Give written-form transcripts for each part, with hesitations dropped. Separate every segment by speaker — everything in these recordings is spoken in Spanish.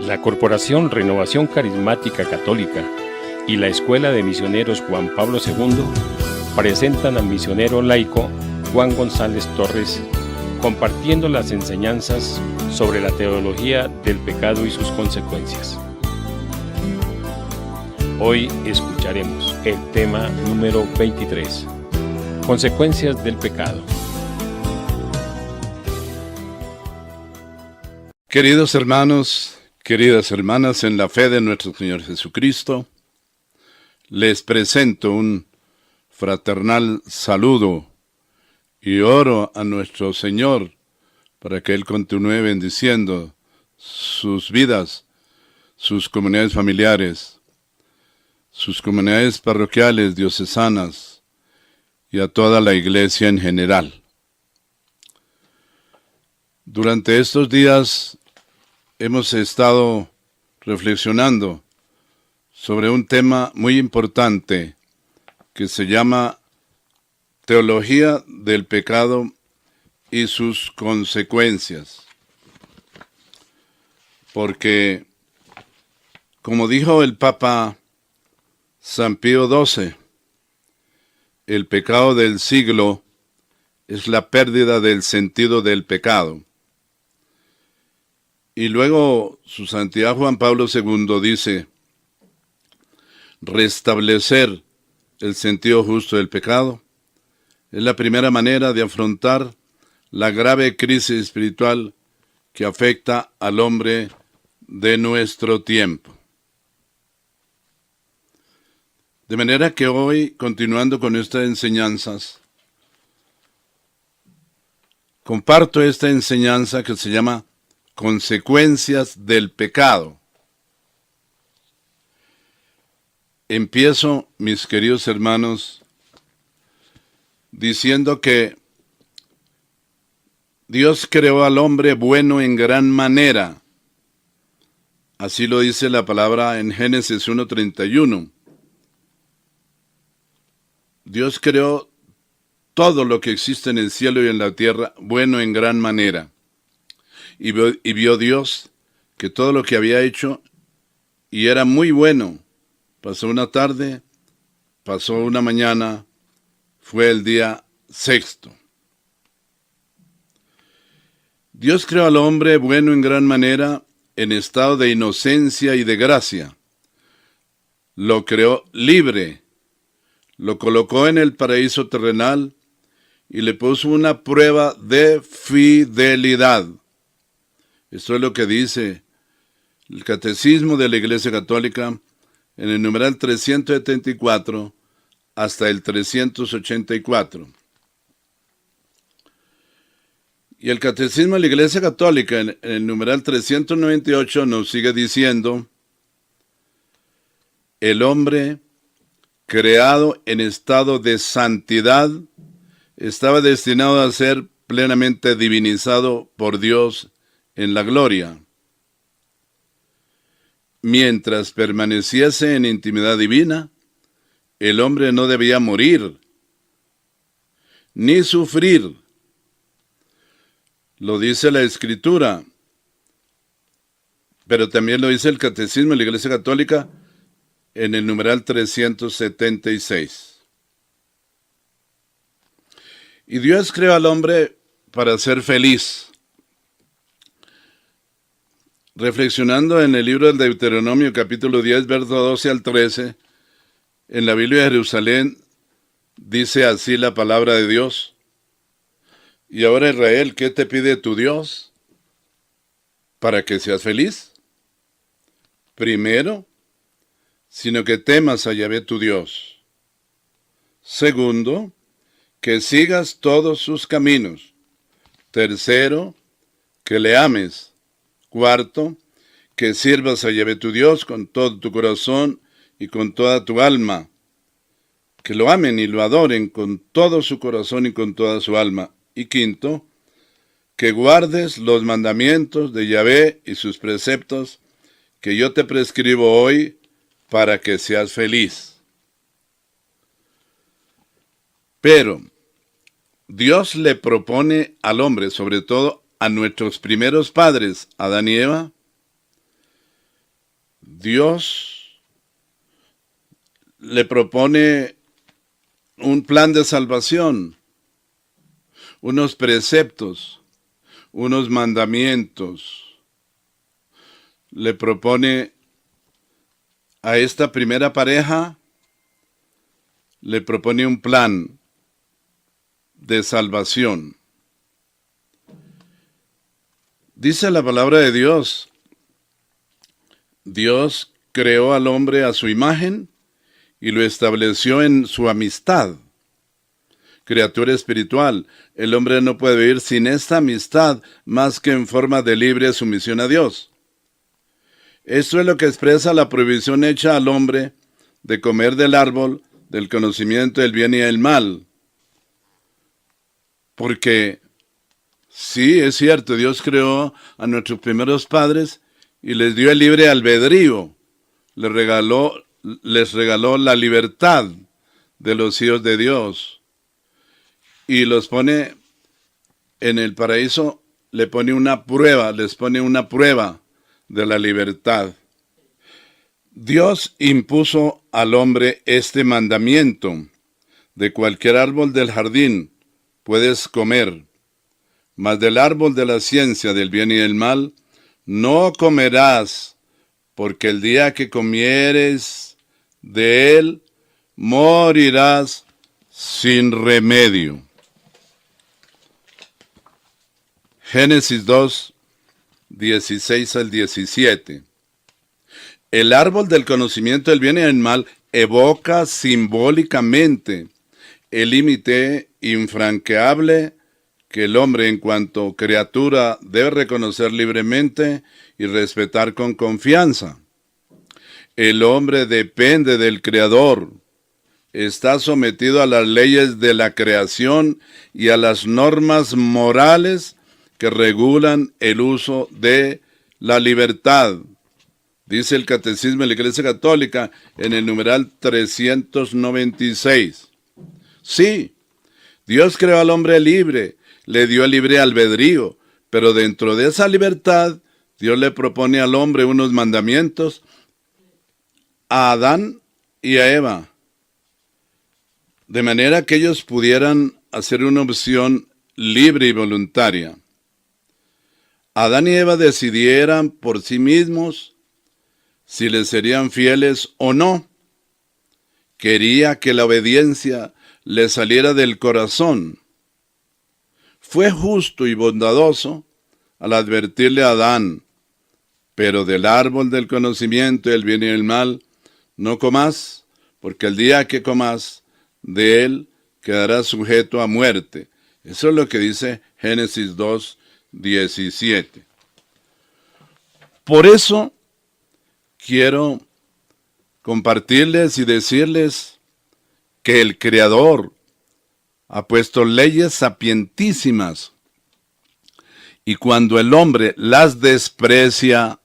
Speaker 1: La Corporación Renovación Carismática Católica y la Escuela de Misioneros Juan Pablo II presentan al misionero laico Juan González Torres compartiendo las enseñanzas sobre la teología del pecado y sus consecuencias. Hoy escucharemos el tema número 23, consecuencias del pecado.
Speaker 2: Queridos hermanos, queridas hermanas, en la fe de nuestro Señor Jesucristo, les presento un fraternal saludo y oro a nuestro Señor para que Él continúe bendiciendo sus vidas, sus comunidades familiares, sus comunidades parroquiales, diocesanas y a toda la iglesia en general. Durante estos días hemos estado reflexionando sobre un tema muy importante que se llama teología del pecado y sus consecuencias. Porque, como dijo el Papa San Pío XII, el pecado del siglo es la pérdida del sentido del pecado. Y luego su santidad Juan Pablo II dice, restablecer el sentido justo del pecado es la primera manera de afrontar la grave crisis espiritual que afecta al hombre de nuestro tiempo. De manera que hoy, continuando con estas enseñanzas, comparto esta enseñanza que se llama consecuencias del pecado. Empiezo, mis queridos hermanos, diciendo que Dios creó al hombre bueno en gran manera. Así lo dice la palabra en Génesis 1:31. Dios creó todo lo que existe en el cielo y en la tierra bueno en gran manera. Y vio Dios que todo lo que había hecho y era muy bueno. Pasó una tarde, pasó una mañana, fue el día sexto. Dios creó al hombre bueno en gran manera, en estado de inocencia y de gracia. Lo creó libre, lo colocó en el paraíso terrenal y le puso una prueba de fidelidad. Esto es lo que dice el Catecismo de la Iglesia Católica en el numeral 374 hasta el 384. Y el Catecismo de la Iglesia Católica en el numeral 398 nos sigue diciendo, el hombre creado en estado de santidad estaba destinado a ser plenamente divinizado por Dios en la gloria. Mientras permaneciese en intimidad divina, el hombre no debía morir, ni sufrir. Lo dice la Escritura, pero también lo dice el Catecismo de la Iglesia Católica en el numeral 376. Y Dios creó al hombre para ser feliz. Reflexionando en el libro del Deuteronomio, capítulo 10, verso 12 al 13, en la Biblia de Jerusalén, dice así la palabra de Dios. Y ahora, Israel, ¿qué te pide tu Dios? Para que seas feliz. Primero, sino que temas a Yahvé tu Dios. Segundo, que sigas todos sus caminos. Tercero, que le ames. Cuarto, que sirvas a Yahvé tu Dios con todo tu corazón y con toda tu alma. Que lo amen y lo adoren con todo su corazón y con toda su alma. Y quinto, que guardes los mandamientos de Yahvé y sus preceptos que yo te prescribo hoy para que seas feliz. Pero Dios le propone al hombre, sobre todo a nuestros primeros padres, Adán y Eva, Dios le propone un plan de salvación, unos preceptos, unos mandamientos. Le propone a esta primera pareja, le propone un plan de salvación. Dice la palabra de Dios, Dios creó al hombre a su imagen y lo estableció en su amistad. Criatura espiritual, el hombre no puede vivir sin esta amistad más que en forma de libre sumisión a Dios. Esto es lo que expresa la prohibición hecha al hombre de comer del árbol del conocimiento del bien y del mal. Porque sí, es cierto, Dios creó a nuestros primeros padres y les dio el libre albedrío. Les regaló la libertad de los hijos de Dios. Y los pone en el paraíso, les pone una prueba de la libertad. Dios impuso al hombre este mandamiento: de cualquier árbol del jardín puedes comer, mas del árbol de la ciencia del bien y del mal no comerás, porque el día que comieres de él, morirás sin remedio. Génesis 2, 16 al 17. El árbol del conocimiento del bien y del mal evoca simbólicamente el límite infranqueable que el hombre en cuanto criatura debe reconocer libremente y respetar con confianza. El hombre depende del Creador, está sometido a las leyes de la creación y a las normas morales que regulan el uso de la libertad. Dice el Catecismo de la Iglesia Católica en el numeral 396. Sí, Dios creó al hombre libre, le dio el libre albedrío, pero dentro de esa libertad, Dios le propone al hombre unos mandamientos a Adán y a Eva, de manera que ellos pudieran hacer una opción libre y voluntaria. Adán y Eva decidieran por sí mismos si les serían fieles o no. Quería que la obediencia les saliera del corazón. Fue justo y bondadoso al advertirle a Adán: pero del árbol del conocimiento del bien y del mal no comas, porque el día que comas de él quedarás sujeto a muerte. Eso es lo que dice Génesis 2, 17. Por eso quiero compartirles y decirles que el Creador ha puesto leyes sapientísimas, y cuando el hombre las desprecia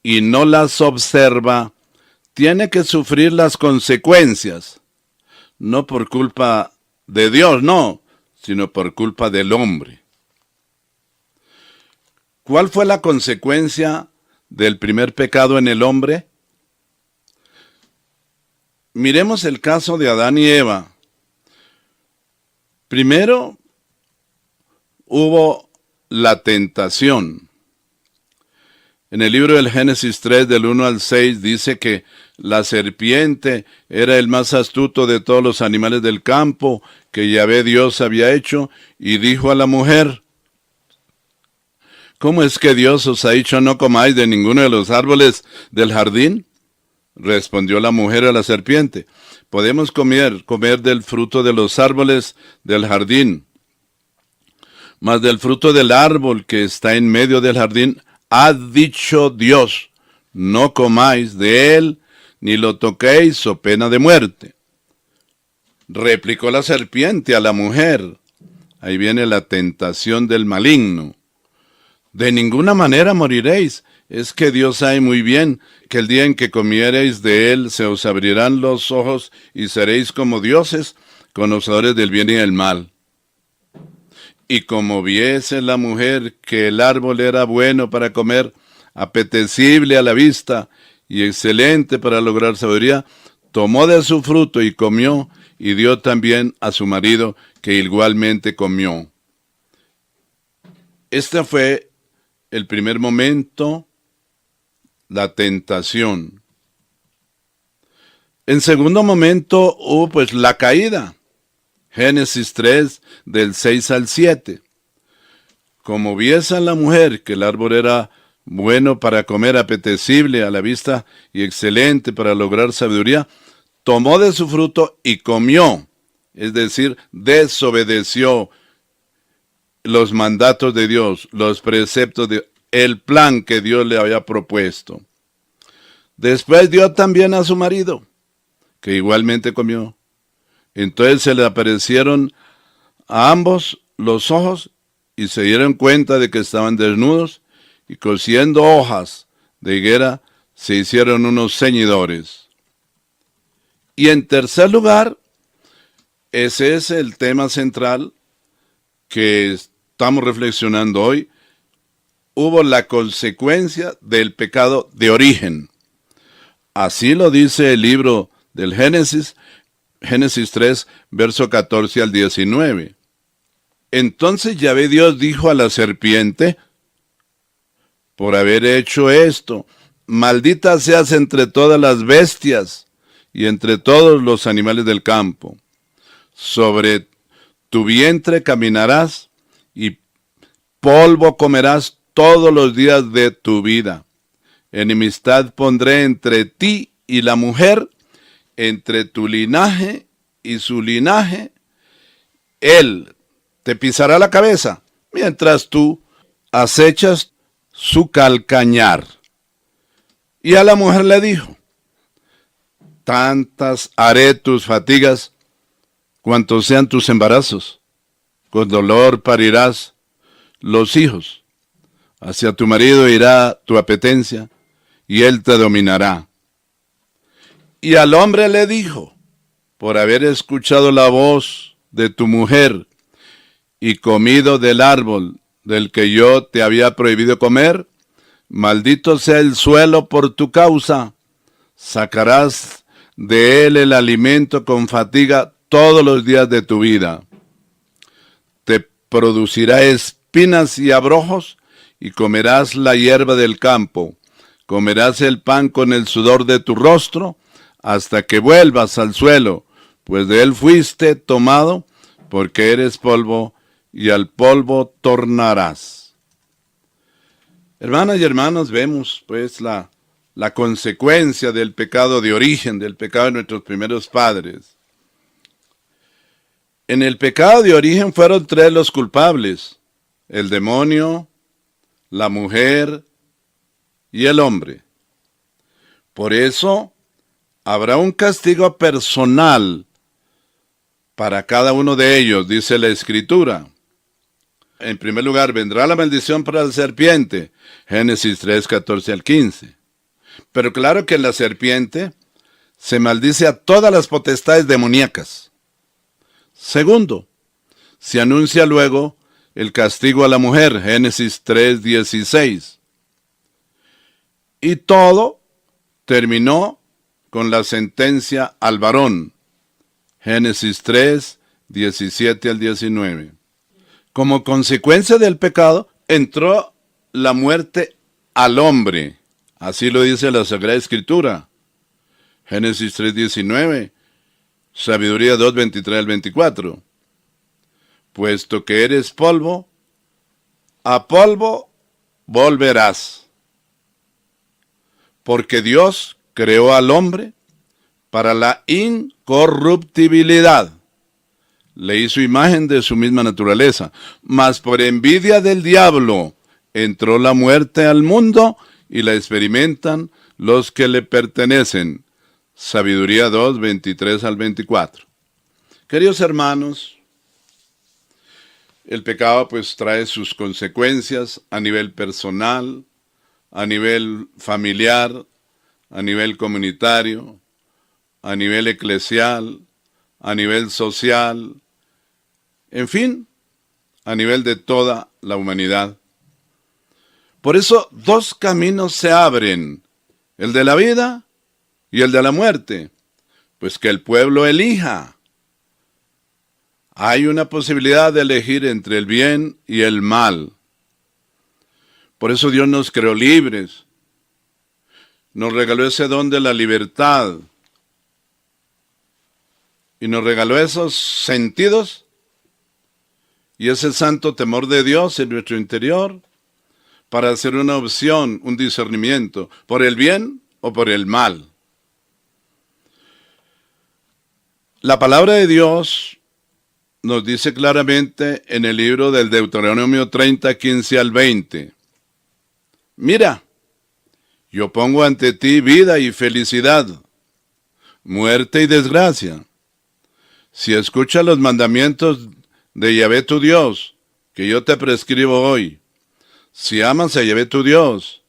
Speaker 2: y no las observa, tiene que sufrir las consecuencias, no por culpa de Dios, no, sino por culpa del hombre. ¿Cuál fue la consecuencia del primer pecado en el hombre? Miremos el caso de Adán y Eva. Primero, hubo la tentación. En el libro del Génesis 3, del 1 al 6, dice que la serpiente era el más astuto de todos los animales del campo que Yahvé Dios había hecho, y dijo a la mujer: ¿cómo es que Dios os ha dicho no comáis de ninguno de los árboles del jardín? Respondió la mujer a la serpiente: podemos comer del fruto de los árboles del jardín, mas del fruto del árbol que está en medio del jardín, ha dicho Dios: no comáis de él, ni lo toquéis, o pena de muerte. Replicó la serpiente a la mujer. Ahí viene la tentación del maligno: de ninguna manera moriréis. Es que Dios sabe muy bien que el día en que comiereis de él se os abrirán los ojos y seréis como dioses, conocedores del bien y del mal. Y como viese la mujer que el árbol era bueno para comer, apetecible a la vista, y excelente para lograr sabiduría, tomó de su fruto y comió, y dio también a su marido, que igualmente comió. Este fue el primer momento, la tentación. En segundo momento hubo pues la caída. Génesis 3, del 6 al 7. Como viese a la mujer que el árbol era bueno para comer, apetecible a la vista y excelente para lograr sabiduría, tomó de su fruto y comió, es decir, desobedeció los mandatos de Dios, los preceptos de el plan que Dios le había propuesto. Después dio también a su marido, que igualmente comió. Entonces se le aparecieron a ambos los ojos y se dieron cuenta de que estaban desnudos, y cosiendo hojas de higuera se hicieron unos ceñidores. Y en tercer lugar, ese es el tema central que estamos reflexionando hoy, hubo la consecuencia del pecado de origen. Así lo dice el libro del Génesis, Génesis 3, verso 14 al 19. Entonces Yahvé Dios dijo a la serpiente: por haber hecho esto, maldita seas entre todas las bestias y entre todos los animales del campo. Sobre tu vientre caminarás y polvo comerás todos los días de tu vida. Enemistad pondré entre ti y la mujer, entre tu linaje y su linaje. Él te pisará la cabeza, mientras tú acechas su calcañar. Y a la mujer le dijo: tantas haré tus fatigas, cuantos sean tus embarazos. Con dolor parirás los hijos. Hacia tu marido irá tu apetencia, y él te dominará. Y al hombre le dijo: por haber escuchado la voz de tu mujer, y comido del árbol del que yo te había prohibido comer, maldito sea el suelo por tu causa. Sacarás de él el alimento con fatiga todos los días de tu vida. Te producirá espinas y abrojos, y comerás la hierba del campo. Comerás el pan con el sudor de tu rostro, hasta que vuelvas al suelo, pues de él fuiste tomado, porque eres polvo, y al polvo tornarás. Hermanas y hermanos, vemos pues la consecuencia del pecado de origen, del pecado de nuestros primeros padres. En el pecado de origen fueron tres los culpables: el demonio, la mujer y el hombre. Por eso habrá un castigo personal para cada uno de ellos, dice la Escritura. En primer lugar, vendrá la maldición para la serpiente, Génesis 3, 14 al 15. Pero claro que en la serpiente se maldice a todas las potestades demoníacas. Segundo, se anuncia luego el castigo a la mujer, Génesis 3, 16. Y todo terminó con la sentencia al varón, Génesis 3, 17 al 19. Como consecuencia del pecado, entró la muerte al hombre. Así lo dice la Sagrada Escritura. Génesis 3, 19. Sabiduría 2, 23 al 24. Puesto que eres polvo, a polvo volverás. Porque Dios creó al hombre para la incorruptibilidad. Le hizo imagen de su misma naturaleza. Mas por envidia del diablo entró la muerte al mundo, y la experimentan los que le pertenecen. Sabiduría 2, 23 al 24. Queridos hermanos, el pecado pues trae sus consecuencias a nivel personal, a nivel familiar, a nivel comunitario, a nivel eclesial, a nivel social, en fin, a nivel de toda la humanidad. Por eso dos caminos se abren ¿El de la vida y el de la muerte? Pues que el pueblo elija. Hay una posibilidad de elegir entre el bien y el mal. Por eso Dios nos creó libres. Nos regaló ese don de la libertad. Y nos regaló esos sentidos y ese santo temor de Dios en nuestro interior para hacer una opción, un discernimiento, por el bien o por el mal. La palabra de Dios nos dice claramente en el libro del Deuteronomio 30, 15 al 20. Mira, yo pongo ante ti vida y felicidad, muerte y desgracia. Si escuchas los mandamientos de Yahvé tu Dios, que yo te prescribo hoy, si amas a Yahvé tu Dios,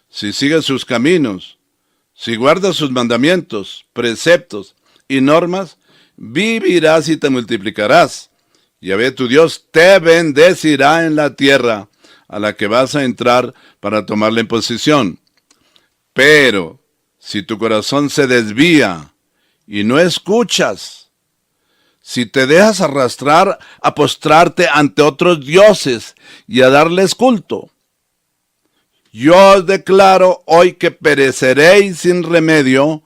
Speaker 2: si sigues sus caminos, si guardas sus mandamientos, preceptos y normas, vivirás y te multiplicarás. Yahvé tu Dios te bendecirá en la tierra a la que vas a entrar para tomarla en posesión. Pero si tu corazón se desvía y no escuchas, si te dejas arrastrar a postrarte ante otros dioses y a darles culto, yo os declaro hoy que pereceréis sin remedio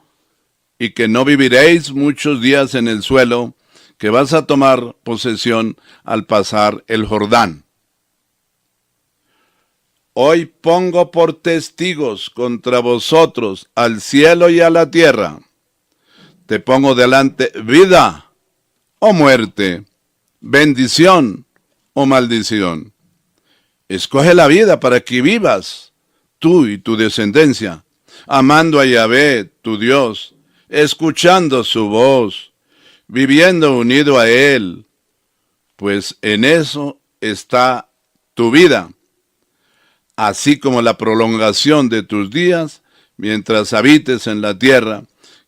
Speaker 2: y que no viviréis muchos días en el suelo que vas a tomar posesión al pasar el Jordán. Hoy pongo por testigos contra vosotros al cielo y a la tierra. Te pongo delante vida o muerte, bendición o maldición. Escoge la vida para que vivas, tú y tu descendencia, amando a Yahvé, tu Dios, escuchando su voz, viviendo unido a Él, pues en eso está tu vida, así como la prolongación de tus días, mientras habites en la tierra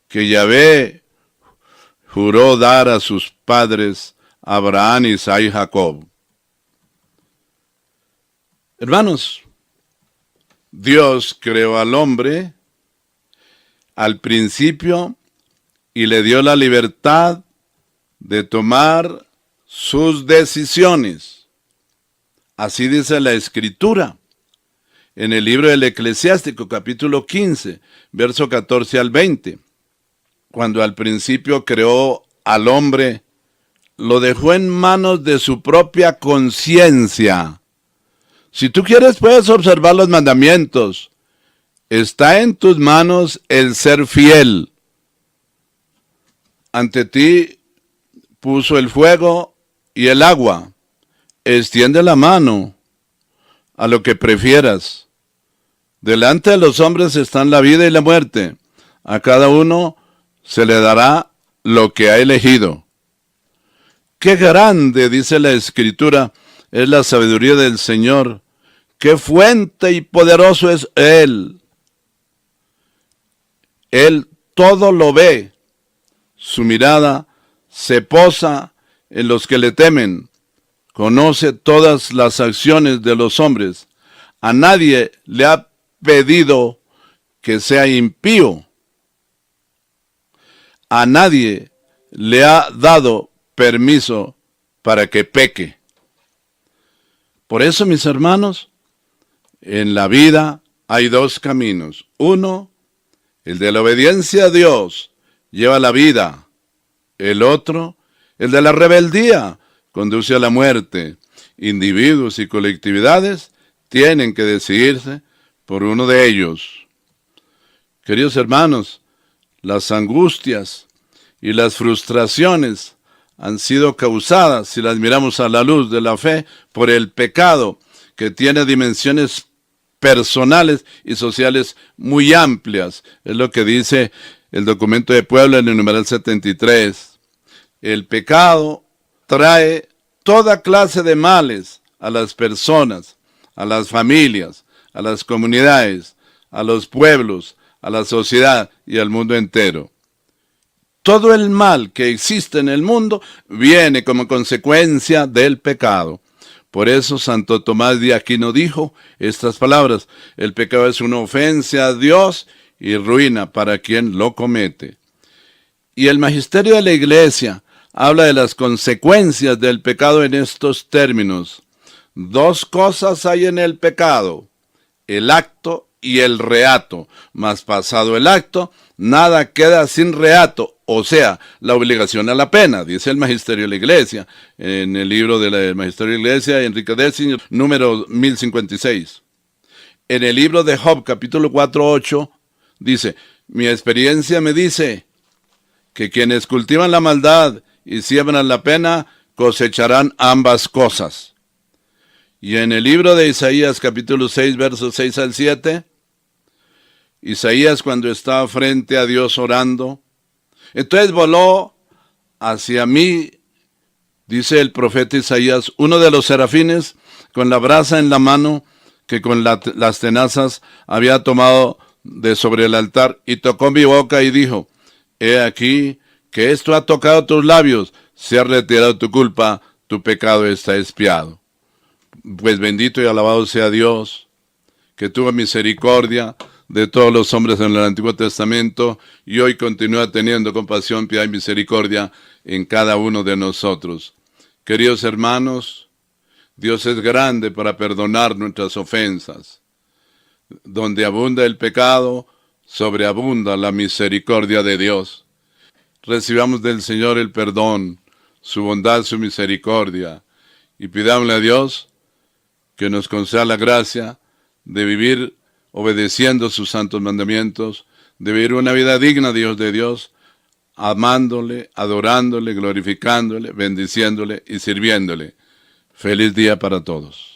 Speaker 2: que Yahvé juró dar a sus padres, Abraham, Isaac y Jacob. Hermanos, Dios creó al hombre al principio y le dio la libertad de tomar sus decisiones. Así dice la Escritura en el libro del Eclesiástico, capítulo 15, verso 14 al 20. Cuando al principio creó al hombre, lo dejó en manos de su propia conciencia. Si tú quieres, puedes observar los mandamientos. Está en tus manos el ser fiel. Ante ti puso el fuego y el agua. Extiende la mano a lo que prefieras. Delante de los hombres están la vida y la muerte. A cada uno se le dará lo que ha elegido. Qué grande, dice la Escritura, es la sabiduría del Señor. Qué fuente y poderoso es Él. Él todo lo ve. Su mirada se posa en los que le temen. Conoce todas las acciones de los hombres. A nadie le ha pedido que sea impío. A nadie le ha dado permiso para que peque. Por eso, mis hermanos, en la vida hay dos caminos. Uno, el de la obediencia a Dios, lleva a la vida. El otro, el de la rebeldía, conduce a la muerte. Individuos y colectividades tienen que decidirse por uno de ellos. Queridos hermanos, las angustias y las frustraciones han sido causadas, si las miramos a la luz de la fe, por el pecado, que tiene dimensiones personales y sociales muy amplias. Es lo que dice el documento de Puebla en el numeral 73. El pecado trae toda clase de males a las personas, a las familias, a las comunidades, a los pueblos, a la sociedad y al mundo entero. Todo el mal que existe en el mundo viene como consecuencia del pecado. Por eso Santo Tomás de Aquino dijo estas palabras: el pecado es una ofensa a Dios y ruina para quien lo comete. Y el magisterio de la Iglesia habla de las consecuencias del pecado en estos términos. Dos cosas hay en el pecado: el acto y el reato. Mas pasado el acto, nada queda sin reato, o sea, la obligación a la pena, dice el magisterio de la Iglesia, en el libro del magisterio de la Iglesia, Enrique X, número 1056. En el libro de Job, capítulo 4:8, dice: mi experiencia me dice que quienes cultivan la maldad y siembran la pena, cosecharán ambas cosas. Y en el libro de Isaías, capítulo 6, versos 6 al 7, Isaías, cuando estaba frente a Dios orando, entonces voló hacia mí, dice el profeta Isaías, uno de los serafines con la brasa en la mano, que con las tenazas había tomado de sobre el altar, y tocó mi boca y dijo: he aquí que esto ha tocado tus labios, se ha retirado tu culpa, tu pecado está expiado. Pues bendito y alabado sea Dios, que tuvo misericordia de todos los hombres en el Antiguo Testamento, y hoy continúa teniendo compasión, piedad y misericordia en cada uno de nosotros. Queridos hermanos, Dios es grande para perdonar nuestras ofensas. Donde abunda el pecado, sobreabunda la misericordia de Dios. Recibamos del Señor el perdón, su bondad, su misericordia, y pidámosle a Dios que nos conceda la gracia de vivir obedeciendo sus santos mandamientos, de vivir una vida digna de Dios, amándole, adorándole, glorificándole, bendiciéndole y sirviéndole. Feliz día para todos.